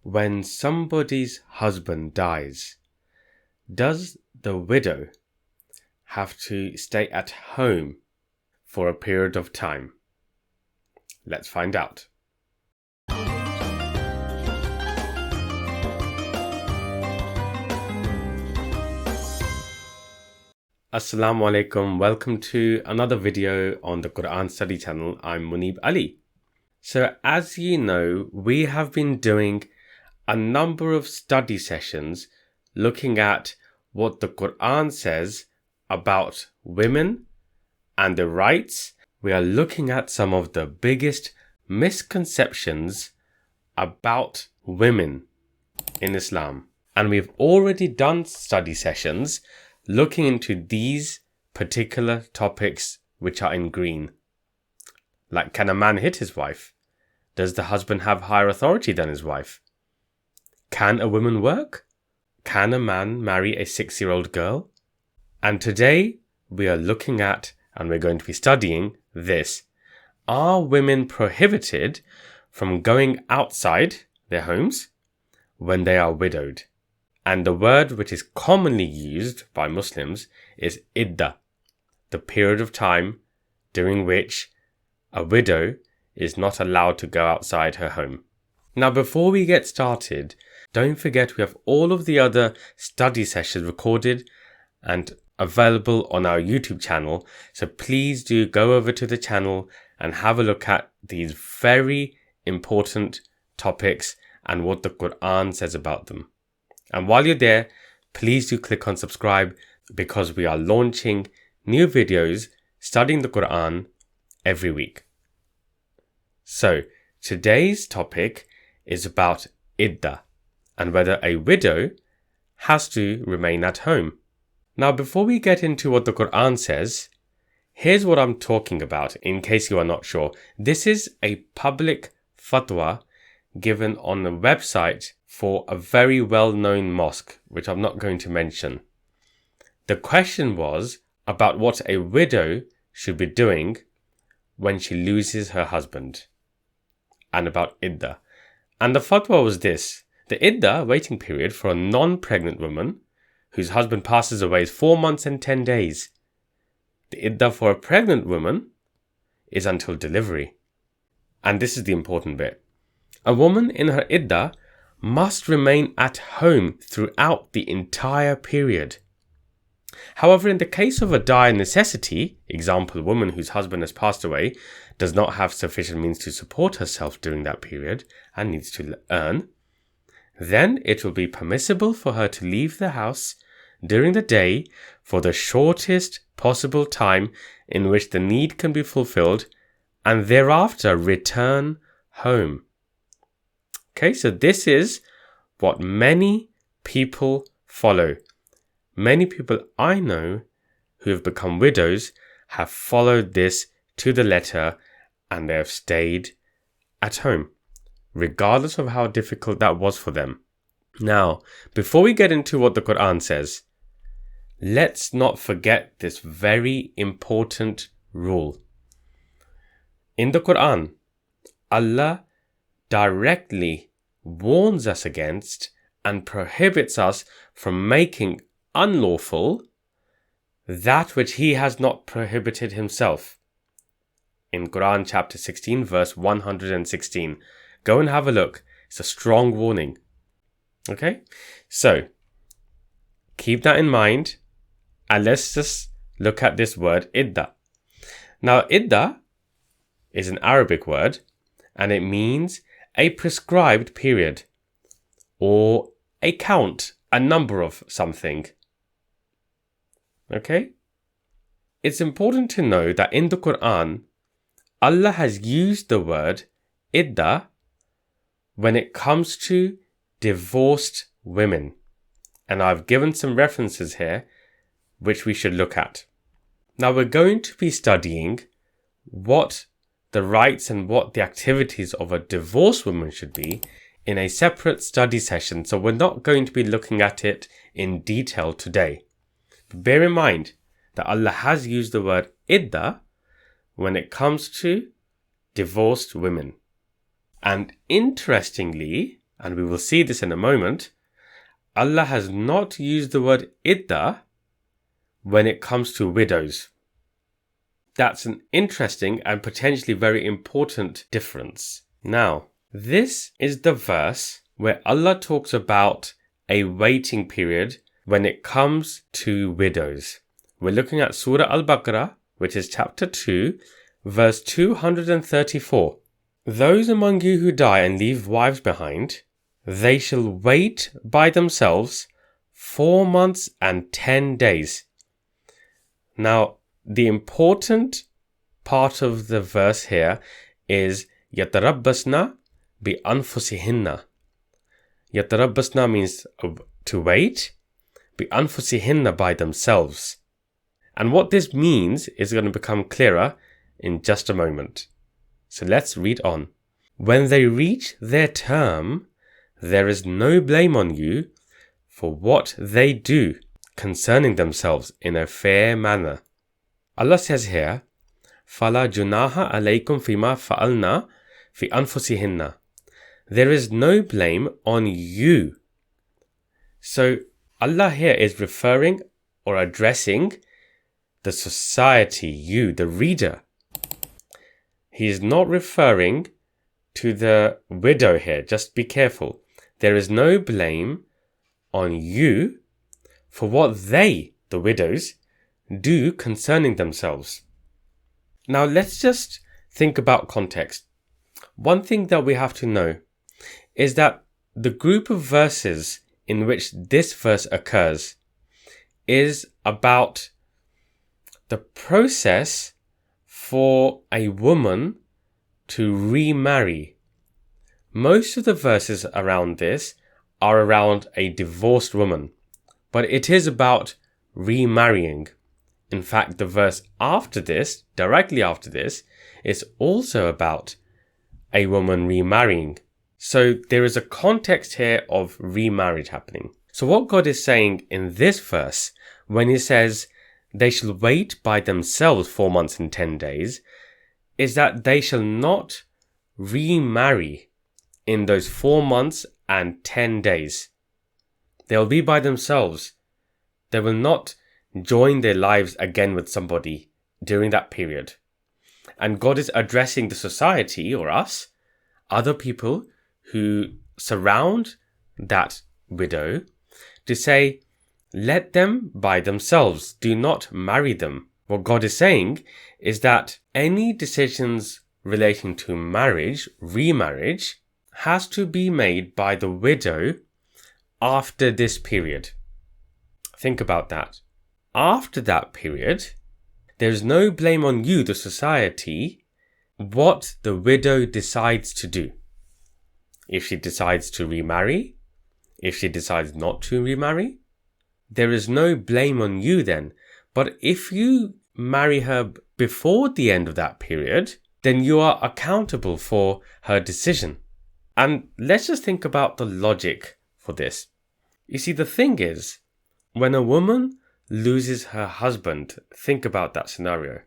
When somebody's husband dies, does the widow have to stay at home for a period of time? Let's find out. Assalamu alaikum. Welcome to another video on the Qur'an study channel. I'm Munib Ali. So as you know, we have been doing a number of study sessions looking at what the Qur'an says about women and their rights. We are looking at some of the biggest misconceptions about women in Islam. And we've already done study sessions looking into these particular topics which are in green. Like, can a man hit his wife? Does the husband have higher authority than his wife? Can a woman work? Can a man marry a 6-year-old girl? And today we are looking at, and we're going to be studying this. Are women prohibited from going outside their homes when they are widowed? And the word which is commonly used by Muslims is Iddah, the period of time during which a widow is not allowed to go outside her home. Now, before we get started, don't forget we have all of the other study sessions recorded and available on our YouTube channel. So please do go over to the channel and have a look at these very important topics and what the Qur'an says about them. And while you're there, please do click on subscribe, because we are launching new videos studying the Qur'an every week. So today's topic is about Iddah and whether a widow has to remain at home. Now, before we get into what the Qur'an says, here's what I'm talking about in case you are not sure. This is a public fatwa given on a website for a very well-known mosque, which I'm not going to mention. The question was about what a widow should be doing when she loses her husband, and about Iddah. And the fatwa was this: the Iddah waiting period for a non-pregnant woman whose husband passes away is 4 months and 10 days. The Iddah for a pregnant woman is until delivery. And this is the important bit. A woman in her Iddah must remain at home throughout the entire period. However, in the case of a dire necessity, example, a woman whose husband has passed away does not have sufficient means to support herself during that period and needs to earn, then it will be permissible for her to leave the house during the day for the shortest possible time in which the need can be fulfilled, and thereafter return home. Okay, so this is what many people follow. Many people I know who have become widows have followed this to the letter, and they have stayed at home, regardless of how difficult that was for them. Now, before we get into what the Qur'an says, let's not forget this very important rule. In the Qur'an, Allah directly warns us against and prohibits us from making unlawful that which He has not prohibited Himself. In Quran chapter 16 verse 116. Go and have a look. It's a strong warning. Okay? So, keep that in mind, and let's just look at this word Iddah. Now, Iddah is an Arabic word, and it means a prescribed period, or a count, a number of something. Okay? It's important to know that in the Qur'an, Allah has used the word Iddah when it comes to divorced women. And I've given some references here which we should look at. Now, we're going to be studying what the rights and what the activities of a divorced woman should be in a separate study session. So we're not going to be looking at it in detail today. But bear in mind that Allah has used the word Iddah when it comes to divorced women. And interestingly, and we will see this in a moment, Allah has not used the word Iddah when it comes to widows. That's an interesting and potentially very important difference. Now, this is the verse where Allah talks about a waiting period when it comes to widows. We're looking at Surah Al-Baqarah, which is chapter 2, verse 234. Those among you who die and leave wives behind, they shall wait by themselves 4 months and 10 days. Now, the important part of the verse here is يَتَرَبَّصْنَ بِأَنفُسِهِنَّ. يَتَرَبَّصْنَ means to wait, بِأَنفُسِهِنَّ by themselves. And what this means is going to become clearer in just a moment. So let's read on. When they reach their term, there is no blame on you for what they do concerning themselves in a fair manner. Allah says here, فَلَا جُنَاهَ عَلَيْكُمْ فِيمَا فَعَلْنَا فِي أَنفُسِهِنَّ. There is no blame on you. So Allah here is referring or addressing the society, you, the reader. He is not referring to the widow here. Just be careful. There is no blame on you for what they, the widows, do concerning themselves. Now let's just think about context. One thing that we have to know is that the group of verses in which this verse occurs is about the process for a woman to remarry. Most of the verses around this are around a divorced woman, but it is about remarrying. In fact, the verse after this, directly after this, is also about a woman remarrying. So there is a context here of remarriage happening. So what God is saying in this verse, when he says they shall wait by themselves 4 months and 10 days, is that they shall not remarry in those 4 months and 10 days. They'll be by themselves. They will not join their lives again with somebody during that period. And God is addressing the society, or us, other people who surround that widow, to say, let them by themselves. Do not marry them. What God is saying is that any decisions relating to marriage, remarriage, has to be made by the widow after this period. Think about that. After that period, there's no blame on you, the society, what the widow decides to do. If she decides to remarry, if she decides not to remarry, there is no blame on you then. But if you marry her before the end of that period, then you are accountable for her decision. And let's just think about the logic for this. You see, the thing is, when a woman loses her husband, think about that scenario.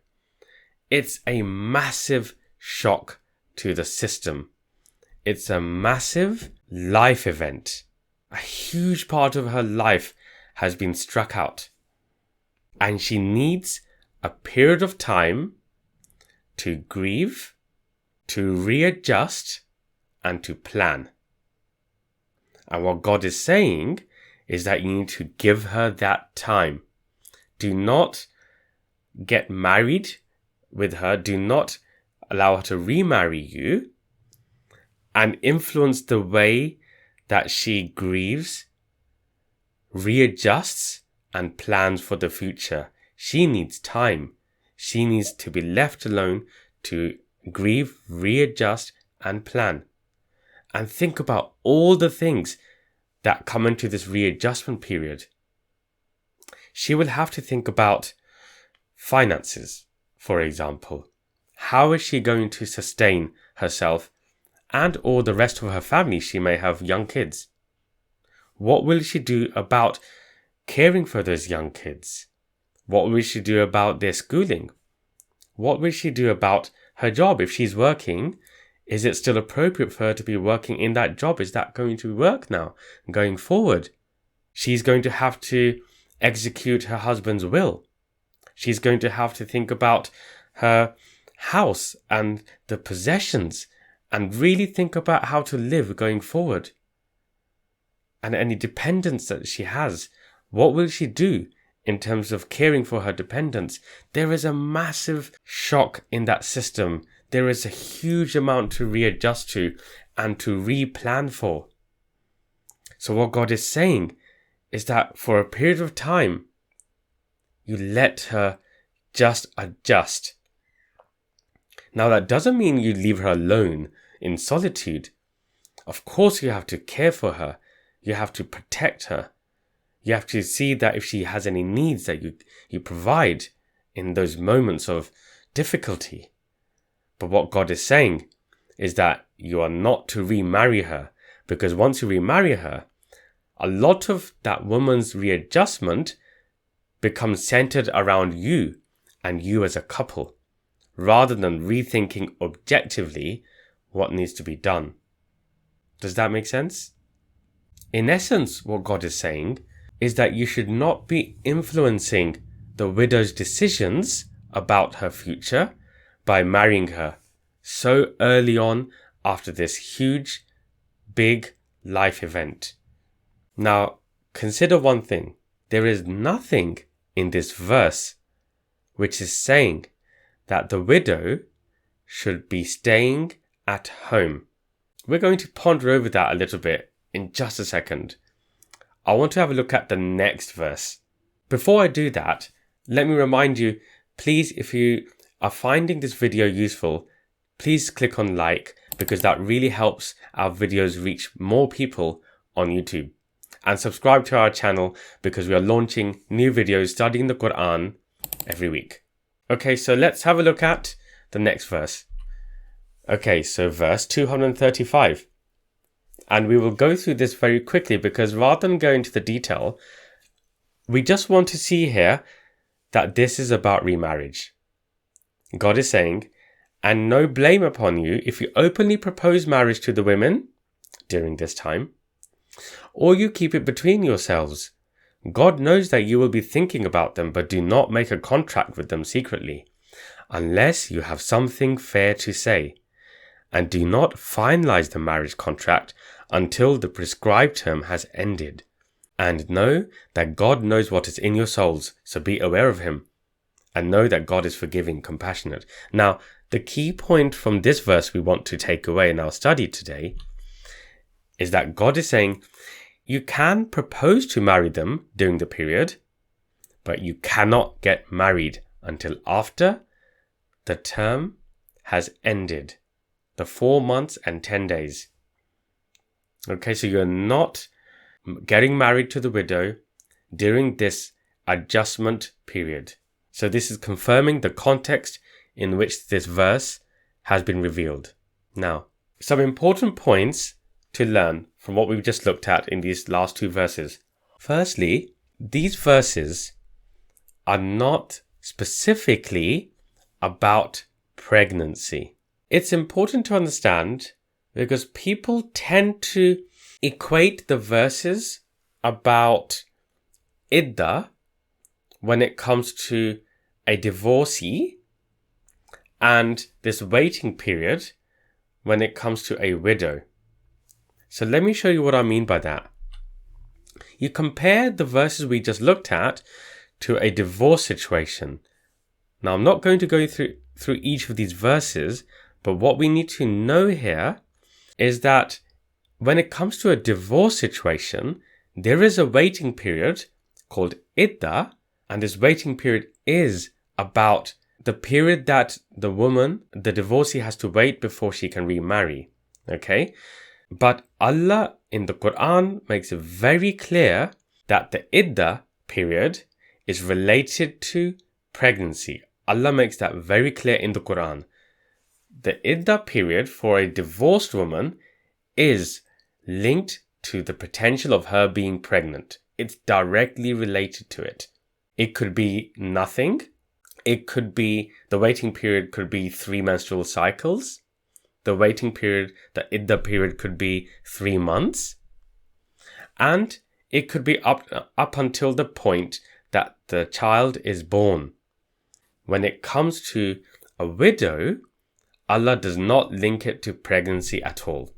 It's a massive shock to the system. It's a massive life event. A huge part of her life has been struck out. And she needs a period of time to grieve, to readjust, and to plan. And what God is saying is that you need to give her that time. Do not get married with her. Do not allow her to remarry you and influence the way that she grieves, readjusts, and plans for the future. She needs time. She needs to be left alone to grieve, readjust, and plan. And think about all the things that come into this readjustment period. She will have to think about finances, for example. How is she going to sustain herself and or the rest of her family? She may have young kids. What will she do about caring for those young kids? What will she do about their schooling? What will she do about her job? If she's working Is it still appropriate for her to be working in that job? Is that going to work now going forward? She's going to have to execute her husband's will. She's going to have to think about her house and the possessions and really think about how to live going forward. And any dependence that she has, what will she do in terms of caring for her dependents? There is a massive shock in that system. There is a huge amount to readjust to and to replan for. So what God is saying is that for a period of time, you let her just adjust. Now that doesn't mean you leave her alone in solitude. Of course you have to care for her. You have to protect her. You have to see that if she has any needs that you provide in those moments of difficulty. But what God is saying is that you are not to remarry her, because once you remarry her, a lot of that woman's readjustment becomes centered around you and you as a couple, rather than rethinking objectively what needs to be done. Does that make sense? In essence, what God is saying is that you should not be influencing the widow's decisions about her future by marrying her so early on after this huge, big life event. Now, consider one thing. There is nothing in this verse which is saying that the widow should be staying at home. We're going to ponder over that a little bit in just a second. I want to have a look at the next verse. Before I do that, let me remind you, please, if you are finding this video useful, please click on like, because that really helps our videos reach more people on YouTube. And subscribe to our channel because we are launching new videos studying the Qur'an every week. Okay, so let's have a look at the next verse. Okay, so verse 235. And we will go through this very quickly because rather than go into the detail, we just want to see here that this is about remarriage. God is saying, and no blame upon you if you openly propose marriage to the women during this time, or you keep it between yourselves. God knows that you will be thinking about them, but do not make a contract with them secretly, unless you have something fair to say. And do not finalize the marriage contract until the prescribed term has ended. And know that God knows what is in your souls, so be aware of him. And know that God is forgiving, compassionate. Now, the key point from this verse we want to take away in our study today is that God is saying, you can propose to marry them during the period, but you cannot get married until after the term has ended, the 4 months and 10 days. Okay, so you're not getting married to the widow during this adjustment period. So this is confirming the context in which this verse has been revealed. Now, some important points to learn from what we've just looked at in these last two verses. Firstly, these verses are not specifically about pregnancy. It's important to understand because people tend to equate the verses about Iddah when it comes to a divorcee and this waiting period when it comes to a widow. So let me show you what I mean by that. You compare the verses we just looked at to a divorce situation. Now, I'm not going to go through each of these verses, but what we need to know here is that when it comes to a divorce situation, there is a waiting period called Iddah, and this waiting period is about the period that the woman, the divorcee, has to wait before she can remarry. Okay? But Allah in the Qur'an makes it very clear that the Iddah period is related to pregnancy. Allah makes that very clear in the Qur'an. The Iddah period for a divorced woman is linked to the potential of her being pregnant. It's directly related to it. It could be nothing. It could be, the waiting period could be 3 menstrual cycles. the waiting period, the Iddah period could be 3 months. And it could be up until the point that the child is born. When it comes to a widow, Allah does not link it to pregnancy at all.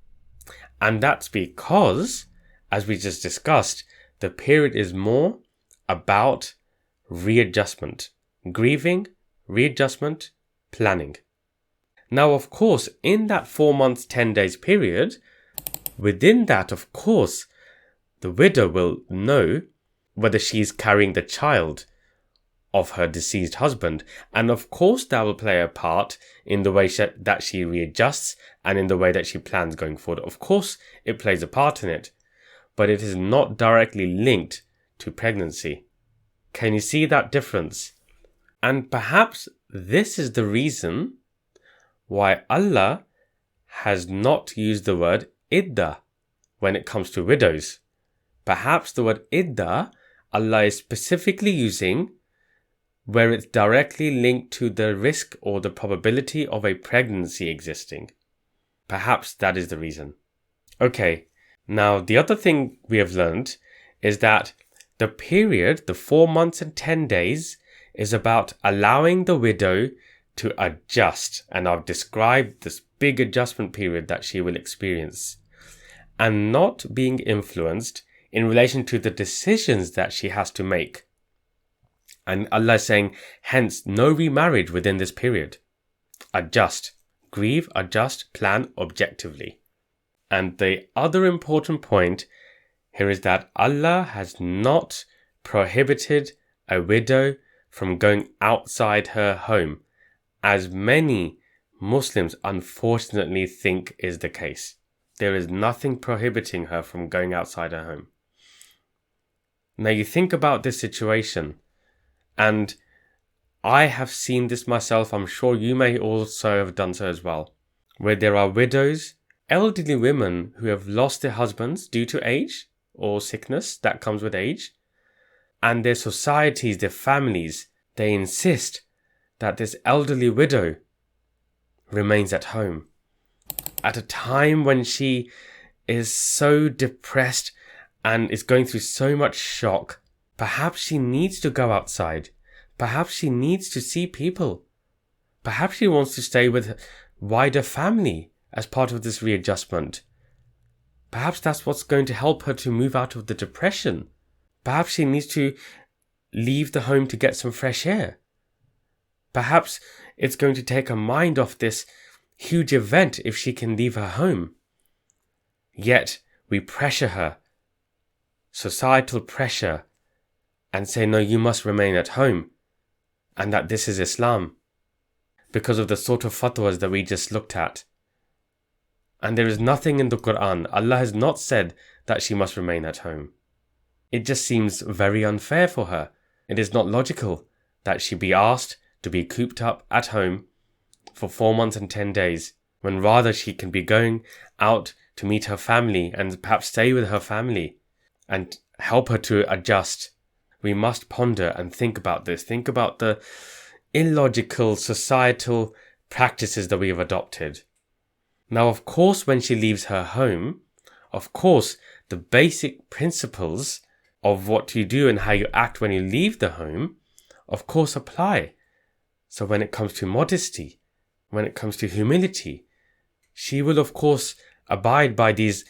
And that's because, as we just discussed, the period is more about readjustment, grieving, readjustment, planning. Now, of course, in that 4 months, 10 days period, within that, of course, the widow will know whether she's carrying the child of her deceased husband. And of course, that will play a part in the way that she readjusts and in the way that she plans going forward. Of course, it plays a part in it, but it is not directly linked to pregnancy. Can you see that difference? And perhaps this is the reason why Allah has not used the word Iddah when it comes to widows. Perhaps the word Iddah, Allah is specifically using where it's directly linked to the risk or the probability of a pregnancy existing. Perhaps that is the reason. Okay, now the other thing we have learned is that the period, the 4 months and 10 days, is about allowing the widow to adjust. And I've described this big adjustment period that she will experience, and not being influenced in relation to the decisions that she has to make. And Allah is saying, hence, no remarriage within this period. Adjust. Grieve, adjust, plan objectively. And the other important point here is that Allah has not prohibited a widow from going outside her home, as many Muslims unfortunately think is the case. There is nothing prohibiting her from going outside her home. Now you think about this situation, and I have seen this myself, I'm sure you may also have done so as well, where there are widows, elderly women who have lost their husbands due to age or sickness that comes with age, and their societies, their families, they insist that this elderly widow remains at home at a time when she is so depressed and is going through so much shock. Perhaps she needs to go outside. Perhaps she needs to see people. Perhaps she wants to stay with wider family as part of this readjustment. Perhaps that's what's going to help her to move out of the depression. Perhaps she needs to leave the home to get some fresh air. Perhaps it's going to take her mind off this huge event if she can leave her home. Yet we pressure her, societal pressure, and say, no, you must remain at home, and that this is Islam, because of the sort of fatwas that we just looked at. And there is nothing in the Qur'an. Allah has not said that she must remain at home. It just seems very unfair for her. It is not logical that she be asked to be cooped up at home for 4 months and 10 days, when rather she can be going out to meet her family and perhaps stay with her family and help her to adjust. We must ponder and think about this. Think about the illogical societal practices that we have adopted. Now, of course, when she leaves her home, of course, the basic principles of what you do and how you act when you leave the home, of course, apply. So when it comes to modesty, when it comes to humility, she will, of course, abide by these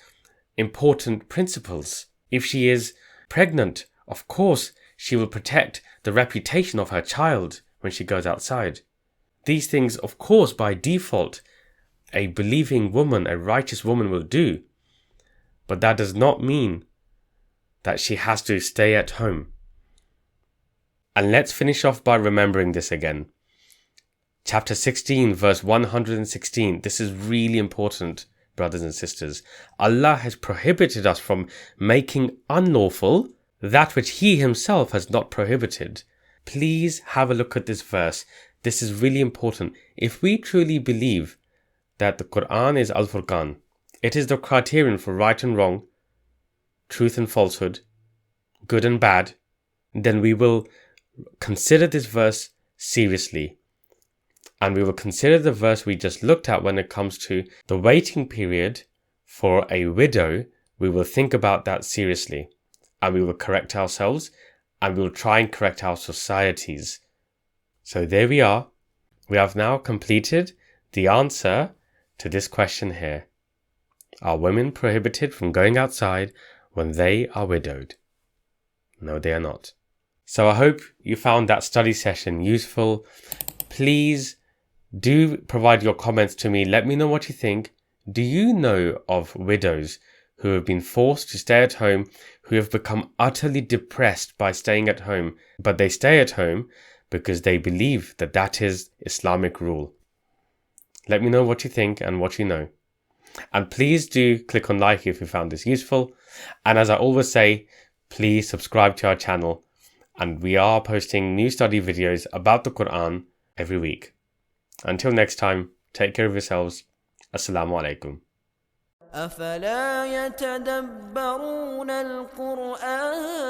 important principles. If she is pregnant, of course, she will protect the reputation of her child when she goes outside. These things, of course, by default, a believing woman, a righteous woman will do. But that does not mean that she has to stay at home. And let's finish off by remembering this again. Chapter 16, verse 116. This is really important, brothers and sisters. Allah has prohibited us from making unlawful that which He Himself has not prohibited. Please have a look at this verse. This is really important. If we truly believe that the Qur'an is Al-Furqan, it is the criterion for right and wrong, truth and falsehood, good and bad, then we will consider this verse seriously. And we will consider the verse we just looked at when it comes to the waiting period for a widow. We will think about that seriously, and we will correct ourselves, and we will try and correct our societies. So there we are. We have now completed the answer to this question here. Are women prohibited from going outside when they are widowed? No, they are not. So I hope you found that study session useful. Please do provide your comments to me. Let me know what you think. Do you know of widows who have been forced to stay at home, who have become utterly depressed by staying at home, but they stay at home because they believe that that is Islamic rule? Let me know what you think and what you know. And please do click on like if you found this useful. And as I always say, please subscribe to our channel. And we are posting new study videos about the Qur'an every week. Until next time, take care of yourselves. Assalamu alaikum. أفلا يتدبرون القرآن